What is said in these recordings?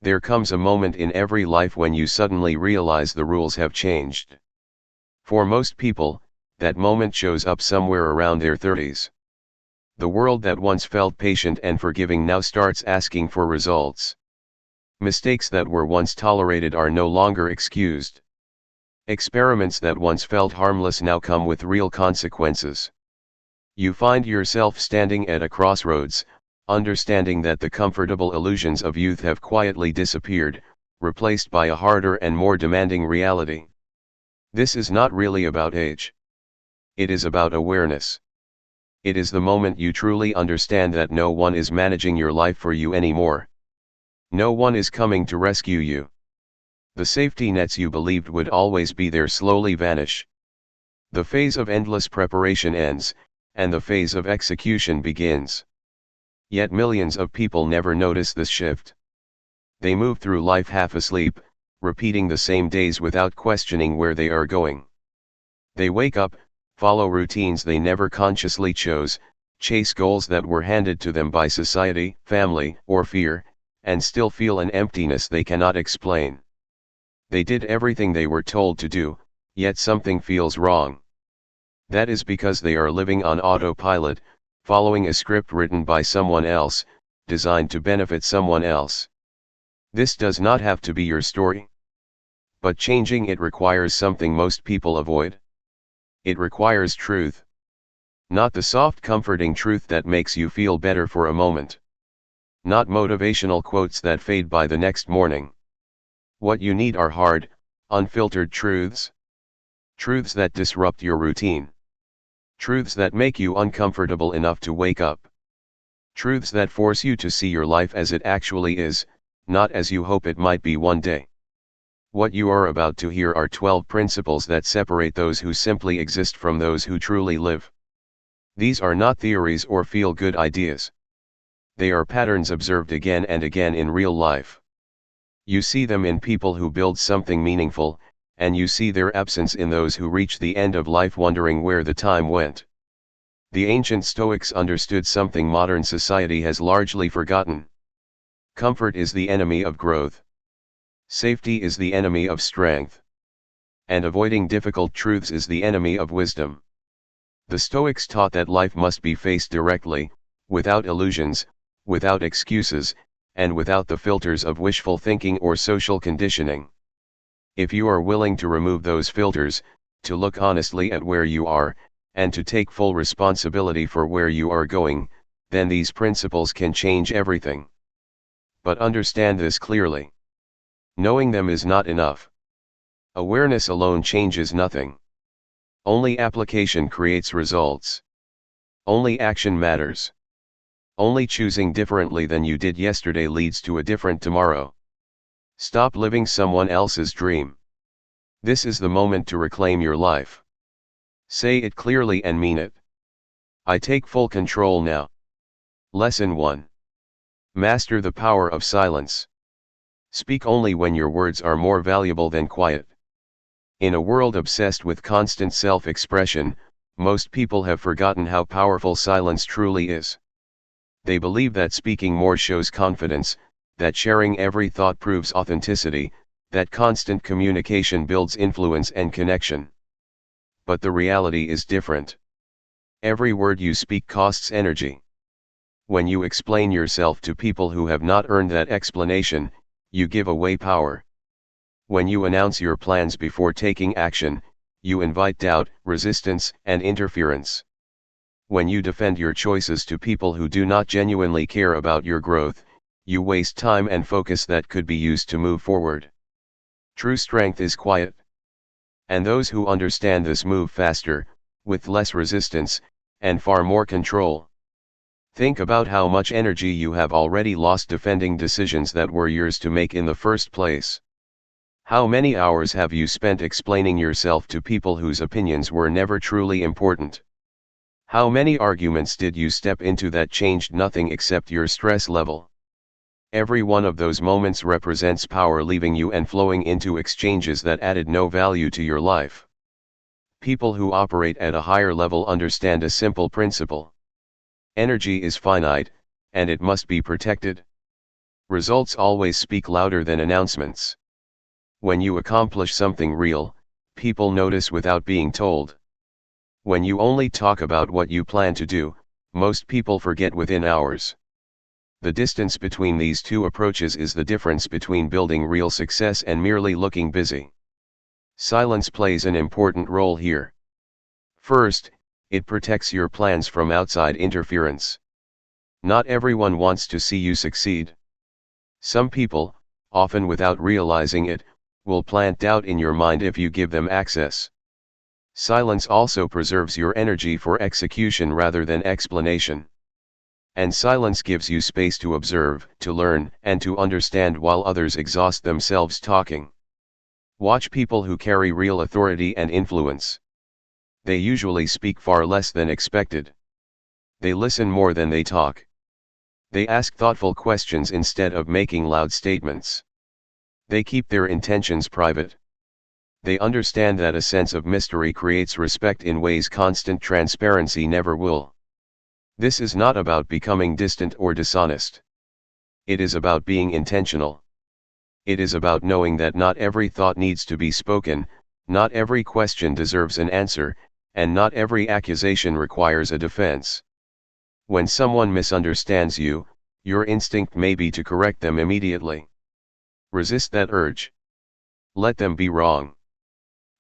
There comes a moment in every life when you suddenly realize the rules have changed. For most people, that moment shows up somewhere around their 30s. The world that once felt patient and forgiving now starts asking for results. Mistakes that were once tolerated are no longer excused. Experiments that once felt harmless now come with real consequences. You find yourself standing at a crossroads, understanding that the comfortable illusions of youth have quietly disappeared, replaced by a harder and more demanding reality. This is not really about age. It is about awareness. It is the moment you truly understand that no one is managing your life for you anymore. No one is coming to rescue you. The safety nets you believed would always be there slowly vanish. The phase of endless preparation ends, and the phase of execution begins. Yet millions of people never notice this shift. They move through life half asleep, repeating the same days without questioning where they are going. They wake up, follow routines they never consciously chose, chase goals that were handed to them by society, family, or fear, and still feel an emptiness they cannot explain. They did everything they were told to do, yet something feels wrong. That is because they are living on autopilot, following a script written by someone else, designed to benefit someone else. This does not have to be your story. But changing it requires something most people avoid. It requires truth. Not the soft comforting truth that makes you feel better for a moment. Not motivational quotes that fade by the next morning. What you need are hard, unfiltered truths. Truths that disrupt your routine. Truths that make you uncomfortable enough to wake up. Truths that force you to see your life as it actually is, not as you hope it might be one day. What you are about to hear are 12 principles that separate those who simply exist from those who truly live. These are not theories or feel-good ideas. They are patterns observed again and again in real life. You see them in people who build something meaningful, and you see their absence in those who reach the end of life wondering where the time went. The ancient Stoics understood something modern society has largely forgotten. Comfort is the enemy of growth. Safety is the enemy of strength. And avoiding difficult truths is the enemy of wisdom. The Stoics taught that life must be faced directly, without illusions, without excuses, and without the filters of wishful thinking or social conditioning. If you are willing to remove those filters, to look honestly at where you are, and to take full responsibility for where you are going, then these principles can change everything. But understand this clearly. Knowing them is not enough. Awareness alone changes nothing. Only application creates results. Only action matters. Only choosing differently than you did yesterday leads to a different tomorrow. Stop living someone else's dream. This is the moment to reclaim your life. Say it clearly and mean it. I take full control now. Lesson 1. Master the power of silence. Speak only when your words are more valuable than quiet. In a world obsessed with constant self-expression, most people have forgotten how powerful silence truly is. They believe that speaking more shows confidence, that sharing every thought proves authenticity, that constant communication builds influence and connection. But the reality is different. Every word you speak costs energy. When you explain yourself to people who have not earned that explanation, you give away power. When you announce your plans before taking action, you invite doubt, resistance, and interference. When you defend your choices to people who do not genuinely care about your growth, you waste time and focus that could be used to move forward. True strength is quiet. And those who understand this move faster, with less resistance, and far more control. Think about how much energy you have already lost defending decisions that were yours to make in the first place. How many hours have you spent explaining yourself to people whose opinions were never truly important? How many arguments did you step into that changed nothing except your stress level? Every one of those moments represents power leaving you and flowing into exchanges that added no value to your life. People who operate at a higher level understand a simple principle. Energy is finite, and it must be protected. Results always speak louder than announcements. When you accomplish something real, people notice without being told. When you only talk about what you plan to do, most people forget within hours. The distance between these two approaches is the difference between building real success and merely looking busy. Silence plays an important role here. First, it protects your plans from outside interference. Not everyone wants to see you succeed. Some people, often without realizing it, will plant doubt in your mind if you give them access. Silence also preserves your energy for execution rather than explanation. And silence gives you space to observe, to learn, and to understand while others exhaust themselves talking. Watch people who carry real authority and influence. They usually speak far less than expected. They listen more than they talk. They ask thoughtful questions instead of making loud statements. They keep their intentions private. They understand that a sense of mystery creates respect in ways constant transparency never will. This is not about becoming distant or dishonest. It is about being intentional. It is about knowing that not every thought needs to be spoken, not every question deserves an answer, and not every accusation requires a defense. When someone misunderstands you, your instinct may be to correct them immediately. Resist that urge. Let them be wrong.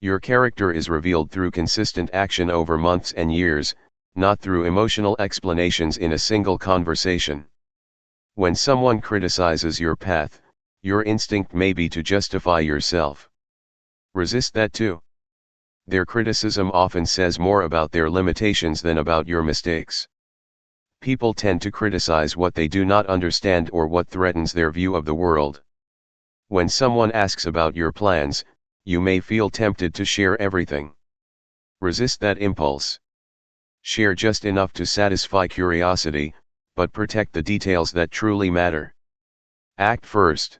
Your character is revealed through consistent action over months and years, not through emotional explanations in a single conversation. When someone criticizes your path, your instinct may be to justify yourself. Resist that too. Their criticism often says more about their limitations than about your mistakes. People tend to criticize what they do not understand or what threatens their view of the world. When someone asks about your plans, you may feel tempted to share everything. Resist that impulse. Share just enough to satisfy curiosity, but protect the details that truly matter. Act first.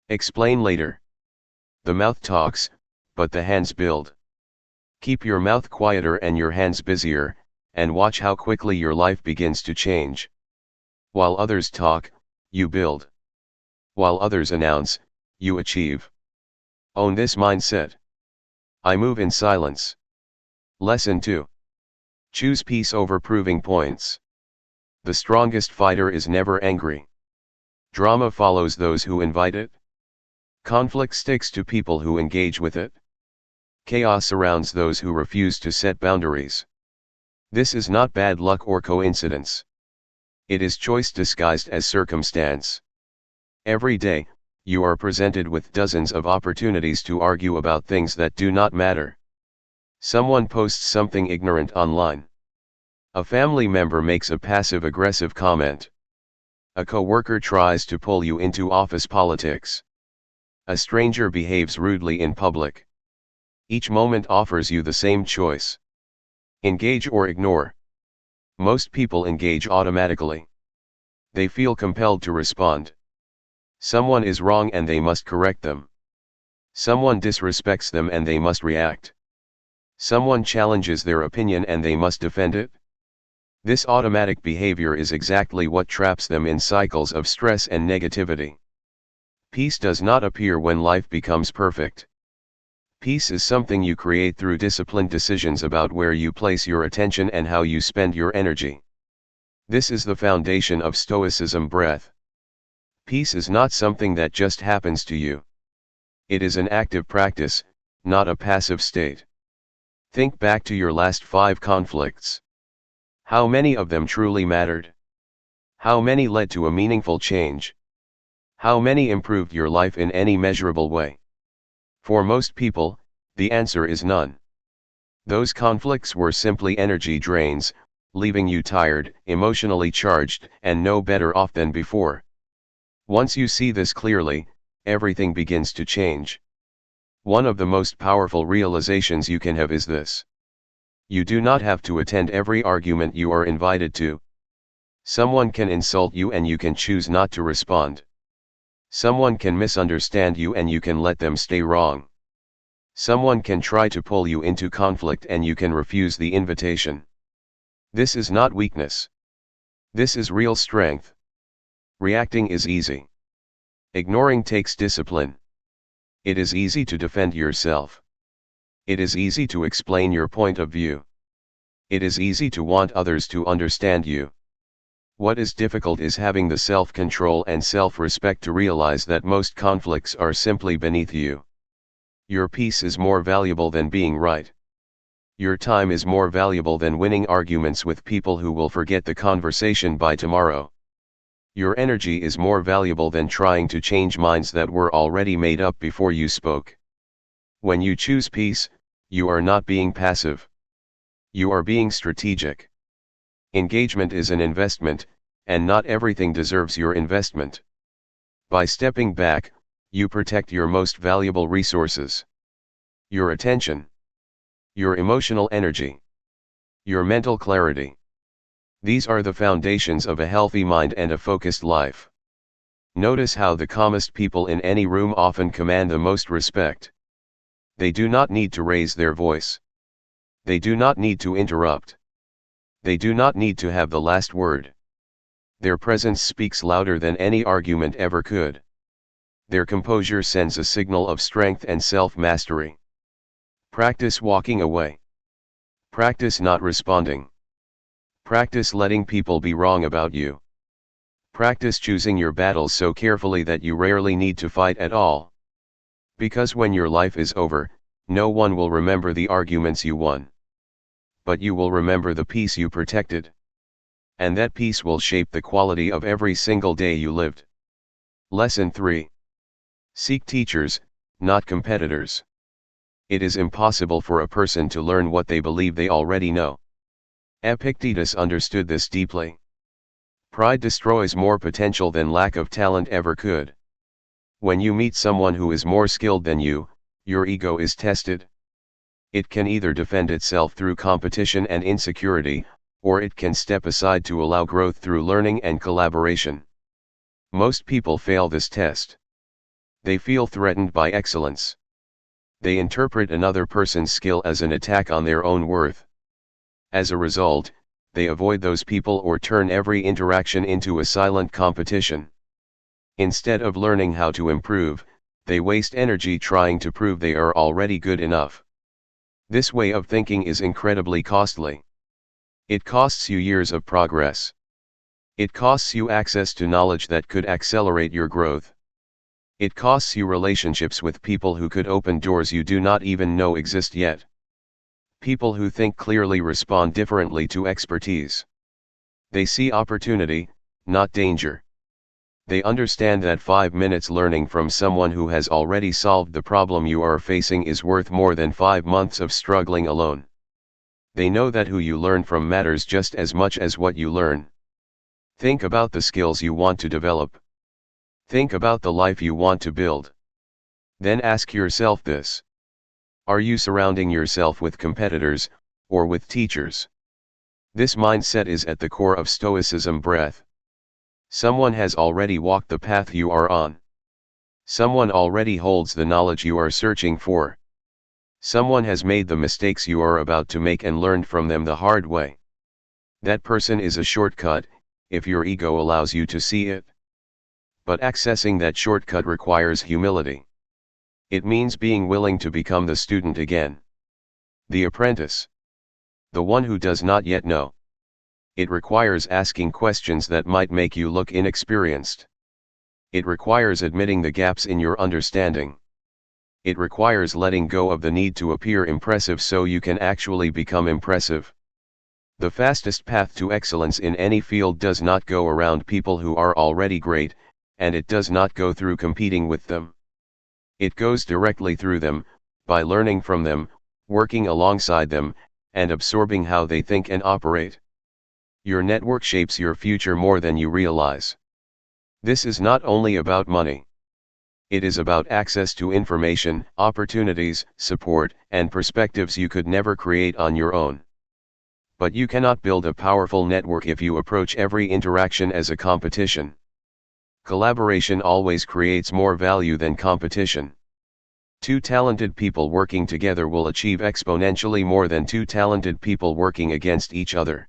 Explain later. The mouth talks, but the hands build. Keep your mouth quieter and your hands busier, and watch how quickly your life begins to change. While others talk, you build. While others announce, you achieve. Own this mindset. I move in silence. Lesson 2. Choose peace over proving points. The strongest fighter is never angry. Drama follows those who invite it. Conflict sticks to people who engage with it. Chaos surrounds those who refuse to set boundaries. This is not bad luck or coincidence. It is choice disguised as circumstance. Every day, you are presented with dozens of opportunities to argue about things that do not matter. Someone posts something ignorant online. A family member makes a passive-aggressive comment. A coworker tries to pull you into office politics. A stranger behaves rudely in public. Each moment offers you the same choice. Engage or ignore. Most people engage automatically. They feel compelled to respond. Someone is wrong and they must correct them. Someone disrespects them and they must react. Someone challenges their opinion and they must defend it. This automatic behavior is exactly what traps them in cycles of stress and negativity. Peace does not appear when life becomes perfect. Peace is something you create through disciplined decisions about where you place your attention and how you spend your energy. This is the foundation of Stoicism Breath. Peace is not something that just happens to you. It is an active practice, not a passive state. Think back to your last 5 conflicts. How many of them truly mattered? How many led to a meaningful change? How many improved your life in any measurable way? For most people, the answer is none. Those conflicts were simply energy drains, leaving you tired, emotionally charged, and no better off than before. Once you see this clearly, everything begins to change. One of the most powerful realizations you can have is this. You do not have to attend every argument you are invited to. Someone can insult you and you can choose not to respond. Someone can misunderstand you and you can let them stay wrong. Someone can try to pull you into conflict and you can refuse the invitation. This is not weakness. This is real strength. Reacting is easy. Ignoring takes discipline. It is easy to defend yourself. It is easy to explain your point of view. It is easy to want others to understand you. What is difficult is having the self-control and self-respect to realize that most conflicts are simply beneath you. Your peace is more valuable than being right. Your time is more valuable than winning arguments with people who will forget the conversation by tomorrow. Your energy is more valuable than trying to change minds that were already made up before you spoke. When you choose peace, you are not being passive. You are being strategic. Engagement is an investment, and not everything deserves your investment. By stepping back, you protect your most valuable resources. Your attention. Your emotional energy. Your mental clarity. These are the foundations of a healthy mind and a focused life. Notice how the calmest people in any room often command the most respect. They do not need to raise their voice. They do not need to interrupt. They do not need to have the last word. Their presence speaks louder than any argument ever could. Their composure sends a signal of strength and self-mastery. Practice walking away. Practice not responding. Practice letting people be wrong about you. Practice choosing your battles so carefully that you rarely need to fight at all. Because when your life is over, no one will remember the arguments you won. But you will remember the peace you protected. And that peace will shape the quality of every single day you lived. Lesson 3. Seek teachers, not competitors. It is impossible for a person to learn what they believe they already know. Epictetus understood this deeply. Pride destroys more potential than lack of talent ever could. When you meet someone who is more skilled than you, your ego is tested. It can either defend itself through competition and insecurity, or it can step aside to allow growth through learning and collaboration. Most people fail this test. They feel threatened by excellence. They interpret another person's skill as an attack on their own worth. As a result, they avoid those people or turn every interaction into a silent competition. Instead of learning how to improve, they waste energy trying to prove they are already good enough. This way of thinking is incredibly costly. It costs you years of progress. It costs you access to knowledge that could accelerate your growth. It costs you relationships with people who could open doors you do not even know exist yet. People who think clearly respond differently to expertise. They see opportunity, not danger. They understand that 5 minutes learning from someone who has already solved the problem you are facing is worth more than 5 months of struggling alone. They know that who you learn from matters just as much as what you learn. Think about the skills you want to develop. Think about the life you want to build. Then ask yourself this. Are you surrounding yourself with competitors, or with teachers? This mindset is at the core of Stoicism Breath. Someone has already walked the path you are on. Someone already holds the knowledge you are searching for. Someone has made the mistakes you are about to make and learned from them the hard way. That person is a shortcut, if your ego allows you to see it. But accessing that shortcut requires humility. It means being willing to become the student again. The apprentice. The one who does not yet know. It requires asking questions that might make you look inexperienced. It requires admitting the gaps in your understanding. It requires letting go of the need to appear impressive so you can actually become impressive. The fastest path to excellence in any field does not go around people who are already great, and it does not go through competing with them. It goes directly through them, by learning from them, working alongside them, and absorbing how they think and operate. Your network shapes your future more than you realize. This is not only about money. It is about access to information, opportunities, support, and perspectives you could never create on your own. But you cannot build a powerful network if you approach every interaction as a competition. Collaboration always creates more value than competition. Two talented people working together will achieve exponentially more than two talented people working against each other.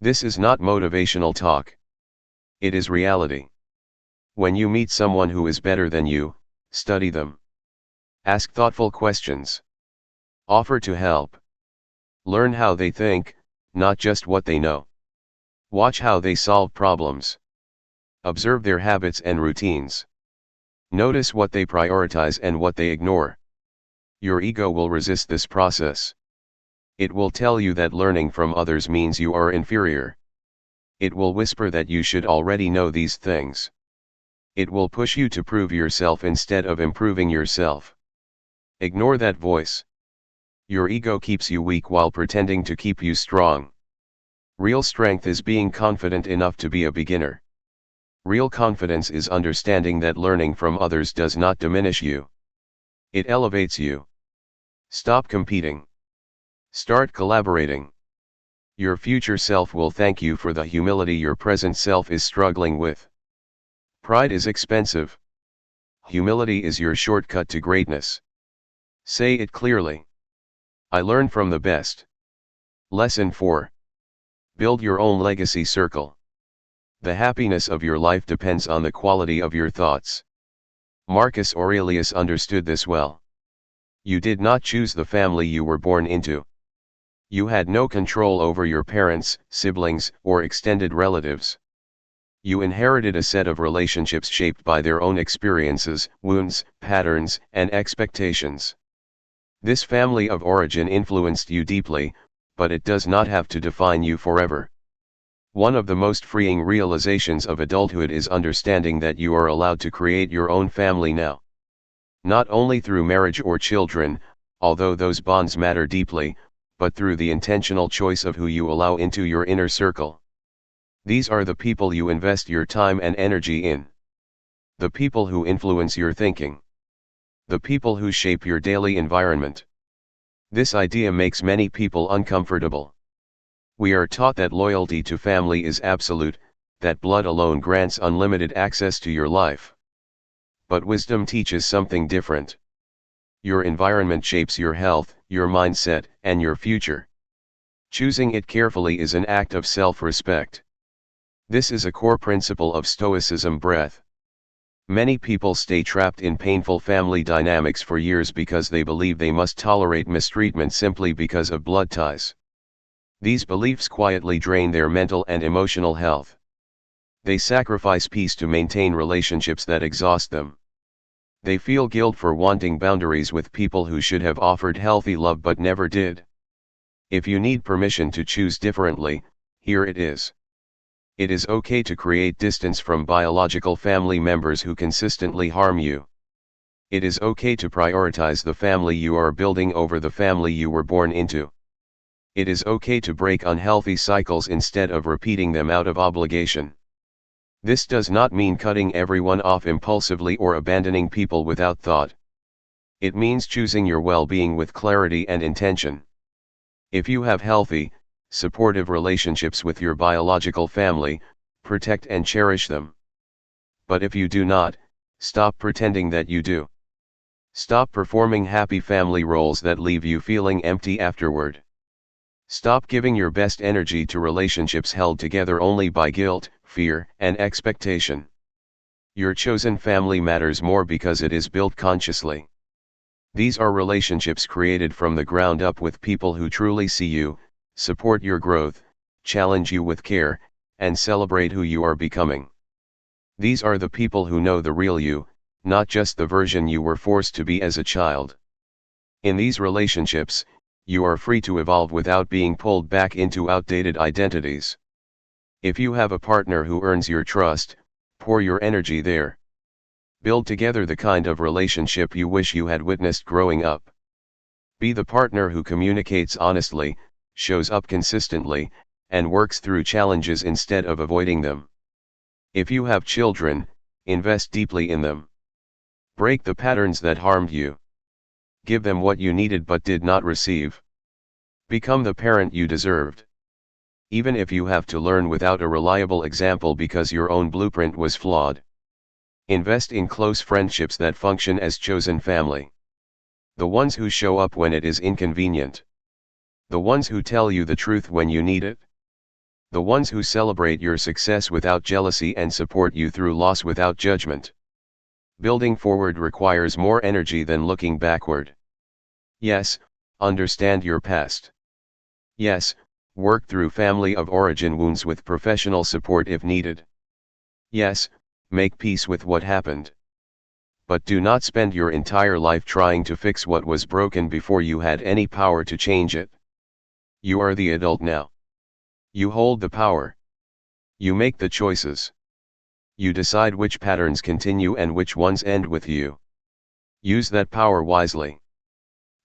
This is not motivational talk. It is reality. When you meet someone who is better than you, study them. Ask thoughtful questions. Offer to help. Learn how they think, not just what they know. Watch how they solve problems. Observe their habits and routines. Notice what they prioritize and what they ignore. Your ego will resist this process. It will tell you that learning from others means you are inferior. It will whisper that you should already know these things. It will push you to prove yourself instead of improving yourself. Ignore that voice. Your ego keeps you weak while pretending to keep you strong. Real strength is being confident enough to be a beginner. Real confidence is understanding that learning from others does not diminish you. It elevates you. Stop competing. Start collaborating. Your future self will thank you for the humility your present self is struggling with. Pride is expensive. Humility is your shortcut to greatness. Say it clearly. I learn from the best. Lesson 4. Build your own legacy circle. The happiness of your life depends on the quality of your thoughts. Marcus Aurelius understood this well. You did not choose the family you were born into. You had no control over your parents, siblings, or extended relatives. You inherited a set of relationships shaped by their own experiences, wounds, patterns, and expectations. This family of origin influenced you deeply, but it does not have to define you forever. One of the most freeing realizations of adulthood is understanding that you are allowed to create your own family now. Not only through marriage or children, although those bonds matter deeply, but through the intentional choice of who you allow into your inner circle. These are the people you invest your time and energy in. The people who influence your thinking. The people who shape your daily environment. This idea makes many people uncomfortable. We are taught that loyalty to family is absolute, that blood alone grants unlimited access to your life. But wisdom teaches something different. Your environment shapes your health, your mindset, and your future. Choosing it carefully is an act of self-respect. This is a core principle of Stoicism Breath. Many people stay trapped in painful family dynamics for years because they believe they must tolerate mistreatment simply because of blood ties. These beliefs quietly drain their mental and emotional health. They sacrifice peace to maintain relationships that exhaust them. They feel guilt for wanting boundaries with people who should have offered healthy love but never did. If you need permission to choose differently, here it is. It is okay to create distance from biological family members who consistently harm you. It is okay to prioritize the family you are building over the family you were born into. It is okay to break unhealthy cycles instead of repeating them out of obligation. This does not mean cutting everyone off impulsively or abandoning people without thought. It means choosing your well-being with clarity and intention. If you have healthy, supportive relationships with your biological family, protect and cherish them. But if you do not, stop pretending that you do. Stop performing happy family roles that leave you feeling empty afterward. Stop giving your best energy to relationships held together only by guilt, fear, and expectation. Your chosen family matters more because it is built consciously. These are relationships created from the ground up with people who truly see you, support your growth, challenge you with care, and celebrate who you are becoming. These are the people who know the real you, not just the version you were forced to be as a child. In these relationships, you are free to evolve without being pulled back into outdated identities. If you have a partner who earns your trust, pour your energy there. Build together the kind of relationship you wish you had witnessed growing up. Be the partner who communicates honestly, shows up consistently, and works through challenges instead of avoiding them. If you have children, invest deeply in them. Break the patterns that harmed you. Give them what you needed but did not receive. Become the parent you deserved. Even if you have to learn without a reliable example because your own blueprint was flawed. Invest in close friendships that function as chosen family. The ones who show up when it is inconvenient. The ones who tell you the truth when you need it. The ones who celebrate your success without jealousy and support you through loss without judgment. Building forward requires more energy than looking backward. Yes, understand your past. Yes, work through family of origin wounds with professional support if needed. Yes, make peace with what happened. But do not spend your entire life trying to fix what was broken before you had any power to change it. You are the adult now. You hold the power. You make the choices. You decide which patterns continue and which ones end with you. Use that power wisely.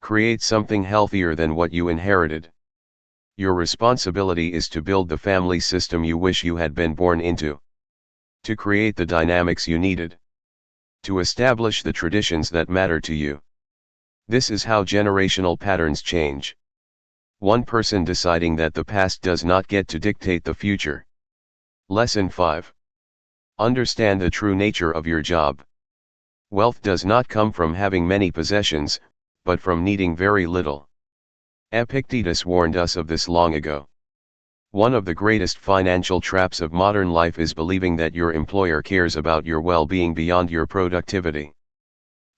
Create something healthier than what you inherited. Your responsibility is to build the family system you wish you had been born into. To create the dynamics you needed. To establish the traditions that matter to you. This is how generational patterns change. One person deciding that the past does not get to dictate the future. Lesson 5. Understand the true nature of your job. Wealth does not come from having many possessions, but from needing very little. Epictetus warned us of this long ago. One of the greatest financial traps of modern life is believing that your employer cares about your well-being beyond your productivity.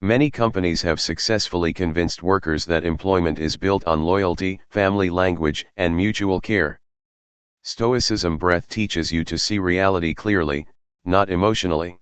Many companies have successfully convinced workers that employment is built on loyalty, family language, and mutual care. Stoicism Breath teaches you to see reality clearly, not emotionally.